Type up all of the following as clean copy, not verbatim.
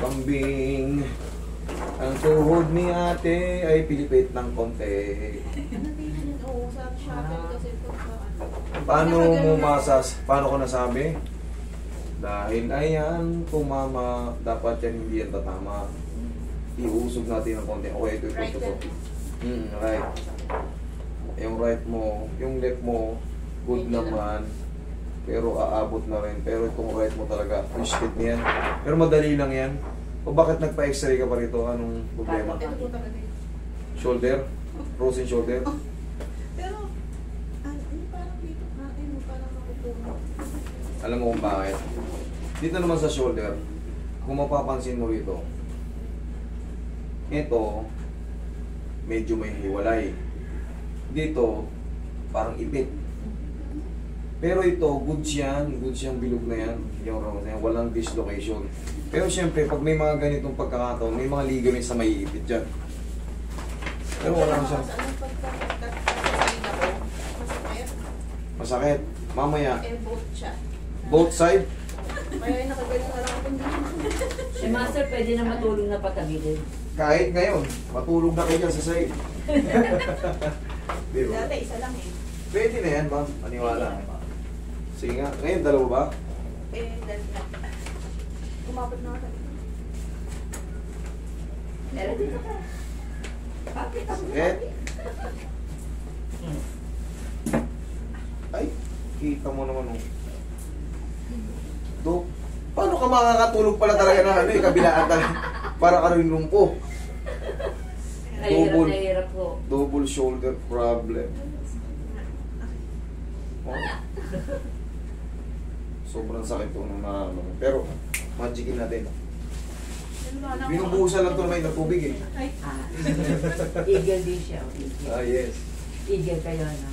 Pambing. Ang tuhod ni ate ay pilipit ng konti. Oo, sa Shopee kasi ito sa ano. Paano mo paano ko nasabi? Dahil ayan, tumama, dapat yan hindi yan tatama. Iusog natin ng konti. Okay, ito. Right. Yung right mo, yung left mo, good naman. Pero aabot na rin. Pero itong right mo talaga, twisted niyan. Pero madali lang yan. O bakit nagpa-x-ray ka pa rito? Anong problema? Ito po talaga yun. Shoulder? Frozen shoulder? Pero, parang dito, parang nakupuno. Alam mo kung bakit? Dito naman sa shoulder, kung mapapansin mo rito, ito, medyo may hiwalay. Dito, parang ipit. Pero ito, good siyang bilog na yan, yung round na yan, walang dislocation. Pero siyempre, pag may mga ganitong pagkakataon, may mga ligaments na maiipit dyan. Pero wala na siya. Masakit. Masakit. Mamaya, Both siya. both side, Kaya nakagaling na lang ako dito. Si Master pwede na matulog na patagilid. kahit ngayon, matulog na kayo dyan sa side. Diba? Dati isa lang eh. Pwede na yan, ma'am. Maniwala. Sige nga. Ngayon, dalawa ba? Dahil na. Kumapit na ako. Meron dito ka. Bakit ako? Sakit. Ay, kita mo naman. Oh. Dok, paano ka makakatulog pala talaga na ano eh, kabilaan talaga. Para ka rin lumpo. Nahirap po. Double shoulder problem. Oh. Sobrang sakit po nung nararamdaman. Pero, magicin natin. Binubuhusan lang ito naman ng tubig eh. Eagle din siya. Eagle. Ah, yes. Eagle kayo, no?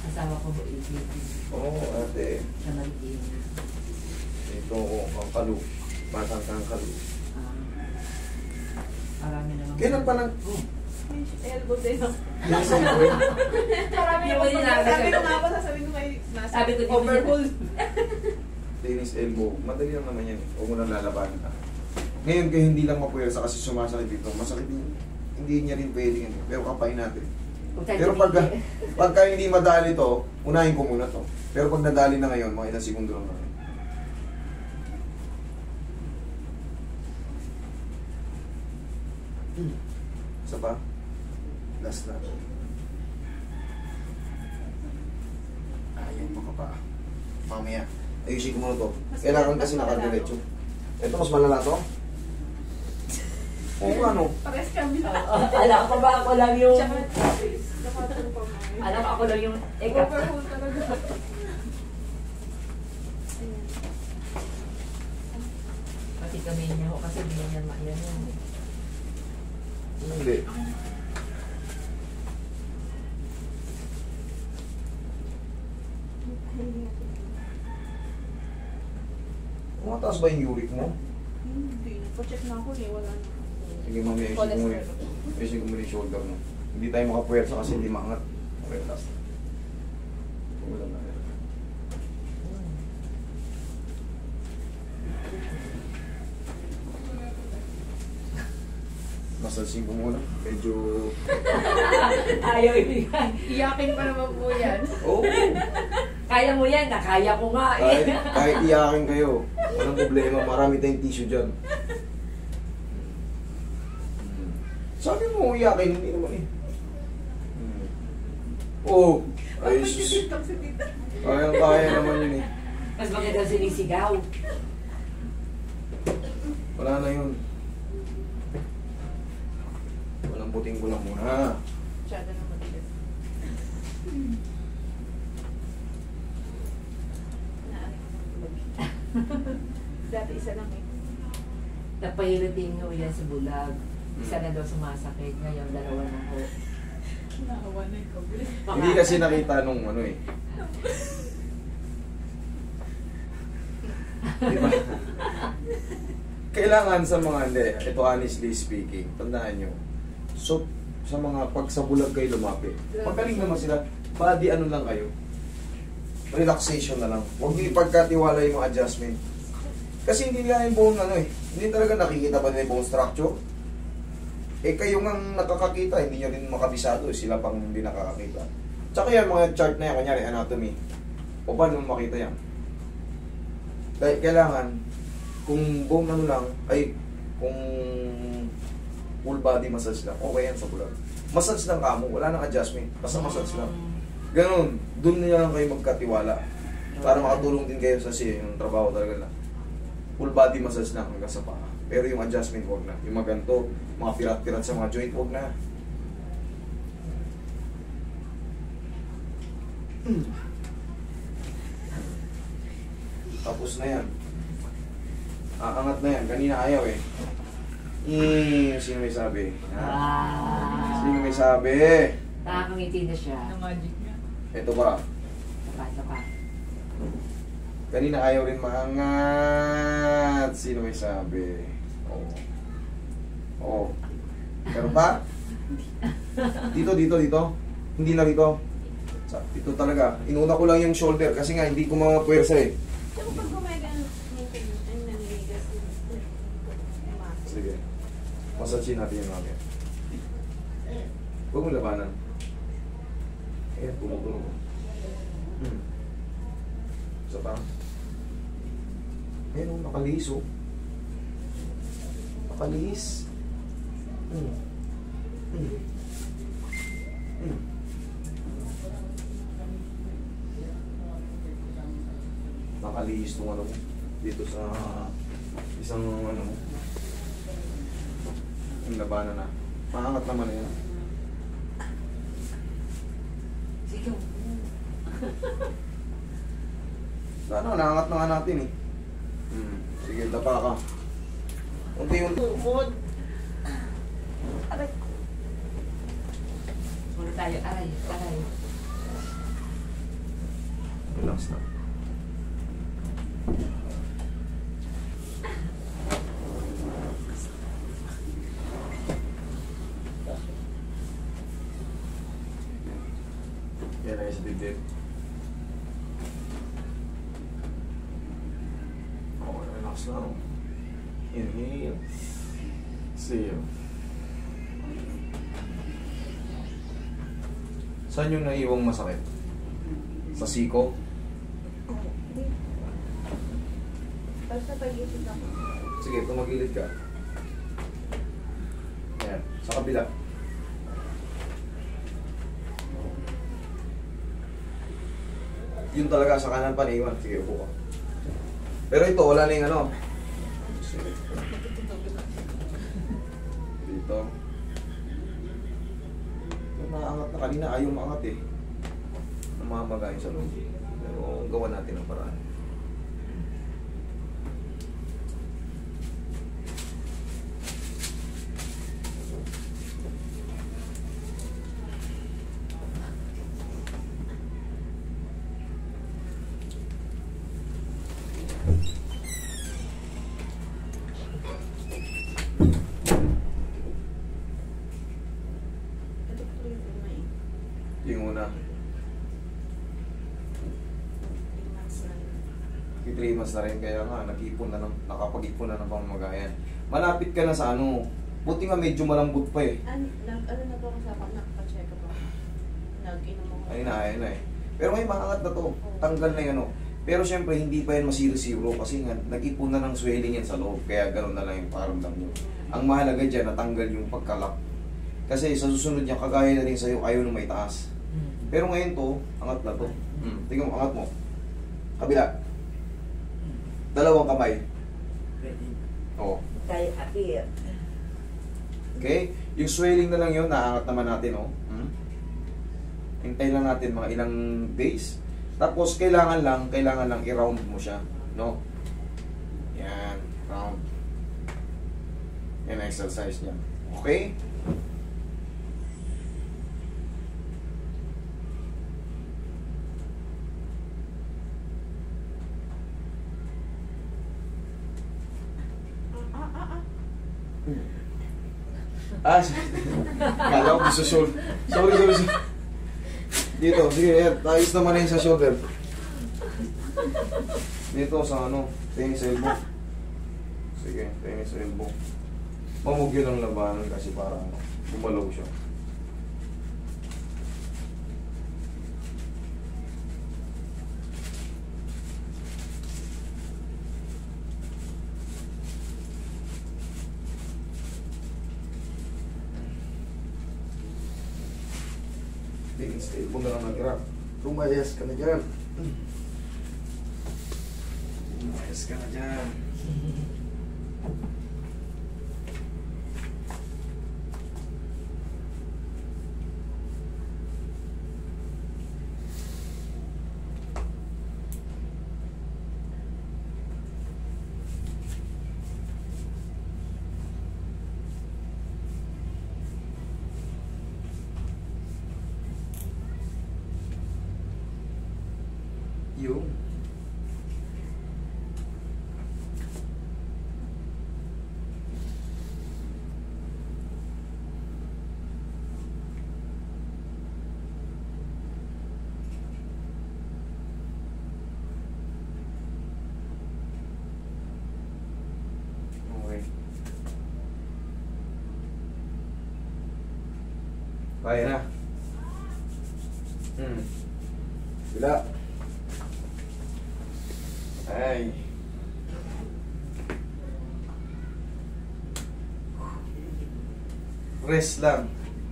Asawa ko po eagle. Oo, ate. Sa Marikina. Ito, kangkalu. Batang kangkalu. Marami naman. Kailan pa lang? Elbow din ako. Yes, elbow. Marami Yung naman sinabi sabi ko ko. nga ba, sasabihin ko kayo, nasa Sabi ko, overhaul. Tennis elbow. Madali lang naman yan. Huwag mo nang lalabanan ka. Ngayon, kaya hindi lang mapuwersa kasi sumasakit dito. Masakit din. Hindi niya rin pwedeng yan. Pero kapain natin. Pero pagka hindi madali to, unahin ko muna to. Pero pag nadali na ngayon, mga ilang segundo lang naman. Isa pa? Last na. Ayaw mo ka pa. Mamaya. Ayusin ko muna to. Kailangan kasi nakadiretso. Ito, mas malala to? Oo, ano? Pares kami na. Alam ko ba ako lang yung... Tsaka, nakatulong pa mga. Alam ako lang yung... Overhaul talaga. Pati kami niya ako kasi hindi niya maiyan yun. Hindi. Mataas ba yung uric mo? Hindi. Pa-check na ako eh. Wala na. Sige, mamaya ayusin ko muna yung shoulder mo. Hindi tayo makapuwersa kasi hindi maangat. Okay, last. Wala na. Masalsin ko muna. Medyo... Ayaw ibigay. Iyakin pa naman po yan. Oh, Kaya mo yan, nakaya ko nga eh. kahit iyakin kayo. Walang problema. Marami tayong tissue dyan. Sabi mo, iyakin. Hindi naman eh. Oh, ayos. Kaya naman yun eh. Mas maganda sinisigaw. Wala na yun. Walang puting ko lang muna. Masyado na matigas. Dati isa lang eh. Napahirating nga yan sa bulag. Isa na daw sumasakit. Ngayon, dalawa na ho. Nakawa na yung kabili. Hindi kasi nakita nung ano eh. Diba? Kailangan sa mga, hindi, ito honestly speaking, tandaan nyo, so, sa mga, pag sa bulag kayo lumapit, magaling naman sila, body ano lang kayo, relaxation na lang. Huwag niyo ipagkatiwala yung mga adjustment. Kasi hindi nila yung bone ano eh. Hindi talaga nakikita pa nila yung bone structure. Eh kayo nga nakakakita, hindi nyo rin makabisado eh. Sila pang hindi nakakakita. Tsaka yan, mga chart na yan, kunyari anatomy. O paano makita yan? Dahil kailangan, kung bone ano lang, ay kung full body massage lang, okay yan sa bulag. Massage lang kamo, wala nang adjustment. Basta massage lang. Ganun, dun na lang kayo magkatiwala. Para makatulong din kayo sa yung trabaho talaga lang. Full body massage lang hanggang sa paa. Pero yung adjustment, wag na. Yung mga ganito, mga pirat-pirat sa mga joint, wag na. Tapos na yan. Aangat na yan. Kanina ayaw eh. Sino may sabi? Sino may sabi? Nakakangiti na siya. Na magic niya. Ito ba? Isa pa. Kanina ayaw rin maangat. Sino may sabi? Oo. Oo. Pero pa? Dito. Hindi na dito. Dito talaga. Inuna ko lang yung shoulder kasi nga hindi ko mga puwersa eh. Pero pag gumagan, ay naniligas yung Sige. Massage natin yung mga. Huwag mo labanan. Ayan, tumutunog. Isa pa. Ayan, nakalihis oh. Nakalihis. Nakalihis itong ano mo. Dito sa isang ano mo. Yung labanan na. Maangat naman na yan. Sige. Ano, naangat na nga natin eh. Sige, tapa ka. Unti-unti. Bukod. Aray. Muna tayo. Aray. Relax na. Yan ay sa dibdib. Okay, relax na. Inhale. Exhale. Saan yung naiwang masakit? Sa siko? Basta pag-isip ako. Sige, tumagilid ka. Ayan, sa kabila. Yun talaga sa kanan pa naiwan. Sige, upo ka. Pero ito, wala na yung ano. Dito. Maangat na kanina, ayaw maangat eh. Namamagayin sa loob. Pero gawa natin ang paraan. Yung una. 3 months na rin, kaya nga nag-ipon na ng, nakapag-ipon na ng pamamagayan. Malapit ka na sa ano, buti nga medyo malambot pa eh. Ano na po ako sa nakapa-check up ako. Nag-inom ako. Ayun na eh. Pero ngayon maangat na to, tanggal na yung ano. Pero syempre hindi pa yan masiro-siro kasi nga nag-ipon na ng swelling yan sa loob, kaya gano'n na lang yung paramdam nyo. Ang mahalaga dyan, natanggal yung pagkalak. Kasi sa susunod niya, kagaya na rin sa'yo, ayaw na may taas. Pero ngayon to, angat na to. Tingnan mo, angat mo. Kabila. Dalawang kamay. Oo. Tayo appear. Okay? Yung swelling na lang yun, naangat naman natin, oh. Hintay lang natin mga ilang days. Tapos, kailangan lang i-round mo siya, no? Yan, round. Yan ang exercise niya. Okay? Kala ko gusto shoulder. Sorry. Dito, sige, ayos naman na yun sa shoulder. Dito sa ano, tingin sa elbow. Sige, tennis elbow. Mamog yun ang labanan kasi parang gumalaw siya. Tennis elbow na lang nag-grab. Lumayas ka na dyan. Lumayas ka na dyan. Yung okay. Kaya na. Bila. Ay. Rest lang.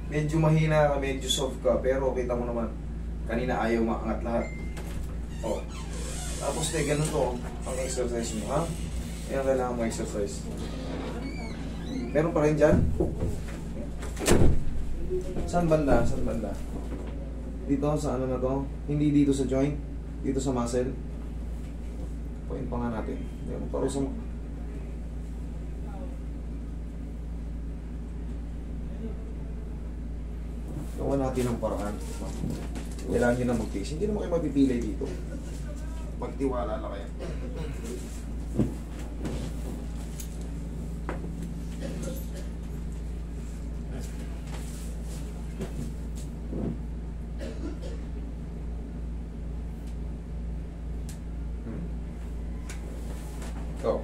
Medyo mahina ka, medyo soft ka, pero kita mo naman, kanina ayaw maangat lahat. Oh. Tapos ganun to, ang exercise mo, ha? Yan kailangan mo exercise. Meron pa rin dyan? Saan banda? Saan banda? Dito, sa ano na to? Hindi dito sa joint? Dito sa muscle? Point pa nga natin. Yan, parusa mo. Gawa natin ang paraan. Kailangan nyo na mag-taste. Hindi naman kayo mapipilay dito. Magtiwala na kayo. Go.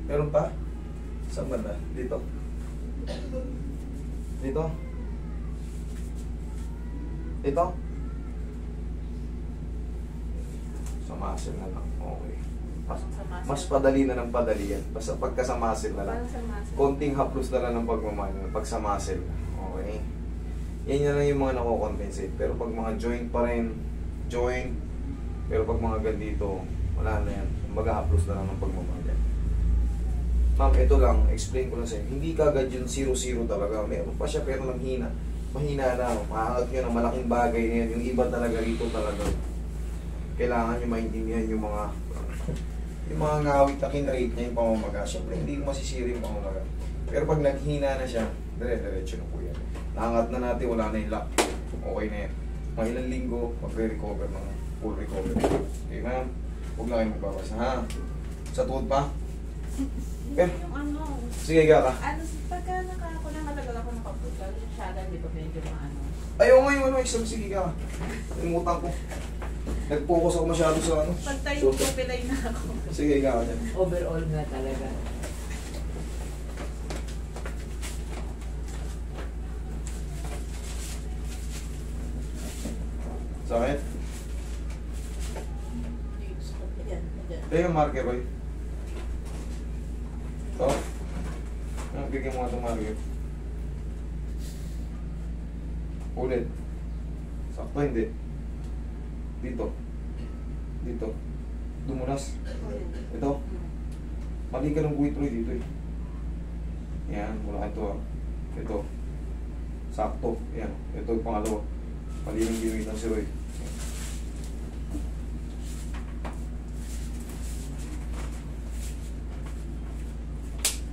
Meron pa? Saan banda? Dito. Dito. Dito. Sa muscle na lang. Okay. Mas padali na ng padali yan. Basta pagka sa muscle na lang. Konting haplos na lang ng pagmamahal. Pag sa muscle. Okay. Yan na lang yung mga nako-compensate. Pero pag mga joint pa rin, joint. Pero pag mga ganito, wala na yan. Mag-haplos na lang ng pagmamahal. Ma'am, ito lang, explain ko lang sa inyo. Hindi kagad yung 0-0 talaga. Meron pa siya pero nanghina. Mahina na. Maangat nyo na malaking bagay na yan. Yung iba talaga rito talaga. Kailangan nyo maintindihan yung mga ngawit na kinrate niya yung pamamaga. Siyempre, hindi mo masisiri yung pamamaga. Pero pag naghina na siya, dire-diretso na po yan. Naangat na natin, wala na yung lock. Okay na yan. Mga ilang linggo, magre-recover ng full recovery. Okay, ma'am? Huwag na kayo magbabasa, ha? Sa tuhod pa? Yung ano. Sige, higa ka. Ano, pagka matagal ako nakapunta, yung shadow, di ba medyo maano. Ayaw nga yung exam, sige ka. Nalimutan ko. Nag-focus ako masyado sa ano. Pag tayo ko, pilay na ako. Sige, higa ka dyan. Overall na talaga. Sakit? Ito yung marker, boy. Ito. Bigyan mo nga itong marker. Ulit. Sakto, hindi. Dito. Dito. Dumunas. Ito. Mali ka ng buhit-roy dito eh. Yan, mula ito ah. Ito. Sakto. Yan. Ito yung pangalawa. Mali ng gimitan si Roy.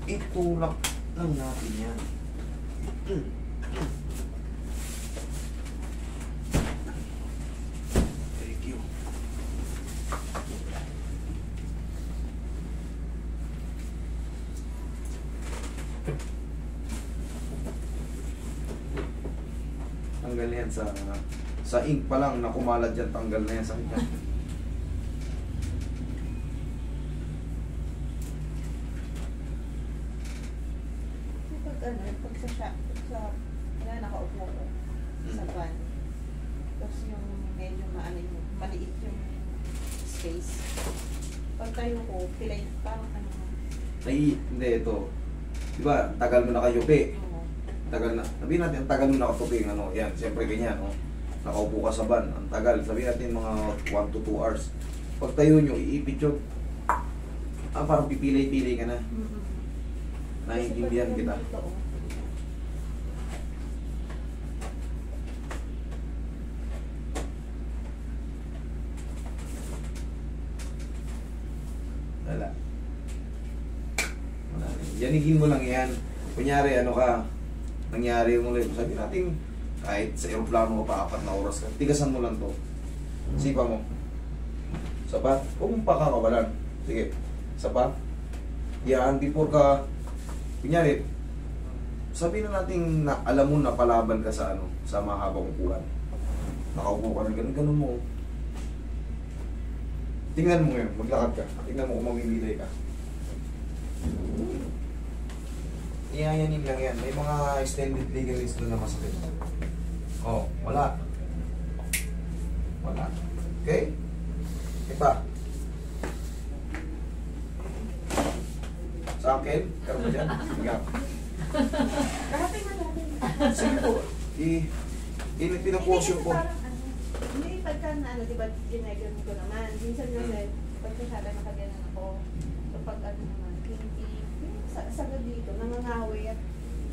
Itulak lang natin yan. Thank you. Tanggal yan sa Sa ink pa lang na kumalat dyan, tanggal na yan sa kanya. Pag wala, nakaupo ko sa van. Tapos yung medyo maliit yung space. Pag tayo ko, pilay, parang ano. Ay, hindi, ito. Diba, tagal mo nakayupi. Tagal na. Sabihin natin, ang tagal mo nakatupi. Ano, yan, siyempre ganyan. No? Nakaupo ka sa van. Ang tagal. Sabihin natin mga 1 to 2 hours. Pag tayo nyo, iipit yun. Parang pipilay-pilay ka na. Naiintindihan kita. Wala. Yanigin mo lang yan. Kunyari, ano ka, nangyari mo lang. Sabi natin, kahit sa aeroplano ka pa 4 na oras ka, tigasan mo lang to. Sipa mo. Sapa? Huwag mong pakakawalan. Sige. Sapa? Yan, before ka, kunyari, sabi na natin na alam mo na palaban ka sa ano, sa mahabang upuan. Nakaupo ka na ganun mo. Tingnan mo ngayon, maglakad ka. Tingnan mo kung mamimilay ka. Iyayanin lang yan. May mga extended ligaments doon na masakit. Oh, wala. Wala. Okay? Iba. Sa akin, karoon mo dyan. Sige. Kahapin na natin. Sige po. Pinaportion ko. Hindi, pagka na ano, di ba, ginagawa ko naman. Minsan kasi, pagkasada nakaganan ako. So, pag ano naman, hindi, sagad dito, nangangawi at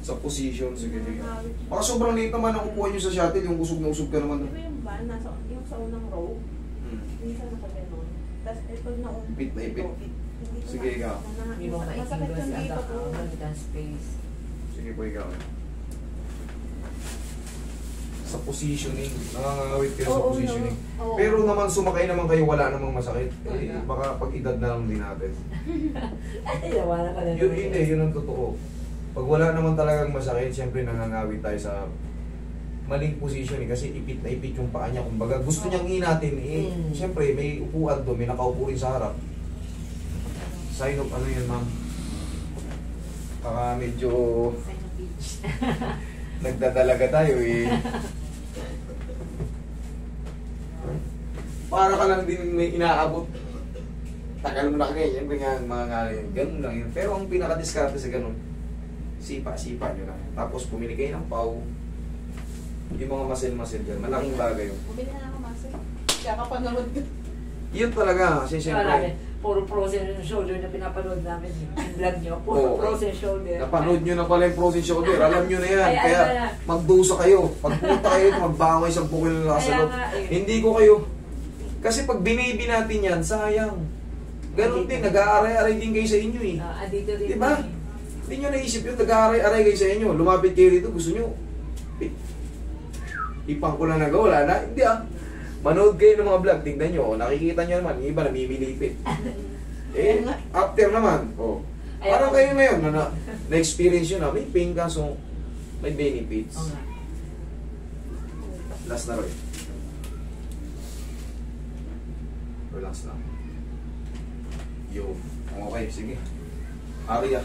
Sa position, sige. nangangawi. Baka sobrang late naman ang upuan nyo sa shuttle, yung usog na usog ka naman. Di ba yung van, yung sa unang row, minsan nakaganon. Tapos, pag naunang Ipit na ipit. Sige, ikaw. Hindi mo Masakit maitigil yung si dito Ada ko. ang space. Sige po, ikaw. Sa positioning, nangangawit kayo sa Oo, positioning. no. Oo. Pero naman sumakay naman kayo, wala namang masakit. Eh, Wala. baka pag edad na lang din natin. Ay, nawala ka na. Yun ang totoo. Pag wala naman talagang masakit, siyempre nangangawit tayo sa maling position kasi ipit na ipit yung paa niya. Kumbaga gusto niyang natin siyempre may upuan doon, may nakaupo rin sa harap. Sign of ano yan, ma'am? Baka medyo Sign of age. nagdadalaga tayo eh. Para ka lang din may inaabot. Tagal mo na kanya, siyempre nga mga ngayon. Ganun lang yun. Pero ang pinaka-discarte sa ganun, sipa nyo lang. Tapos pumili kayo ng pau. Yung mga muscle dyan, malaking bagay yun. Bumili na ako maso. Kaya kapanood ko. Yun talaga, kasi siyempre, Puro frozen shoulder na pinapanood namin. Yung vlog nyo, puro Oo. frozen shoulder. napanood nyo na pala yung frozen shoulder, alam nyo na yan. Ay, Kaya ano na. magdusa kayo. Pag pumunta kayo, magbangay 10 kilo na Kaya nakasalot. nga eh. Hindi ko kayo. Kasi pag binibi natin yan, sayang. Ganon din, nag-aaray-aray din kayo sa inyo eh. Andito rin. Diba? Hindi nyo naisip yun, nag-aaray-aray kayo sa inyo. Lumapit kayo rito, gusto nyo. Ipang ko na nagawa, wala na. Hindi ah. Manood kayo ng mga vlog, tignan nyo. Nakikita nyo naman, yung iba namimilipit. After naman, parang kayo ngayon, na-experience yun na, may pain ka, so may benefits. Oo nga. Last na rin. Relax lang. Yo. Okay, sige. Aria.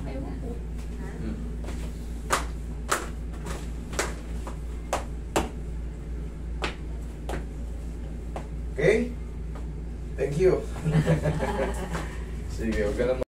Ewan ko. Ha? Okay? Thank you. Sige, huwag ka na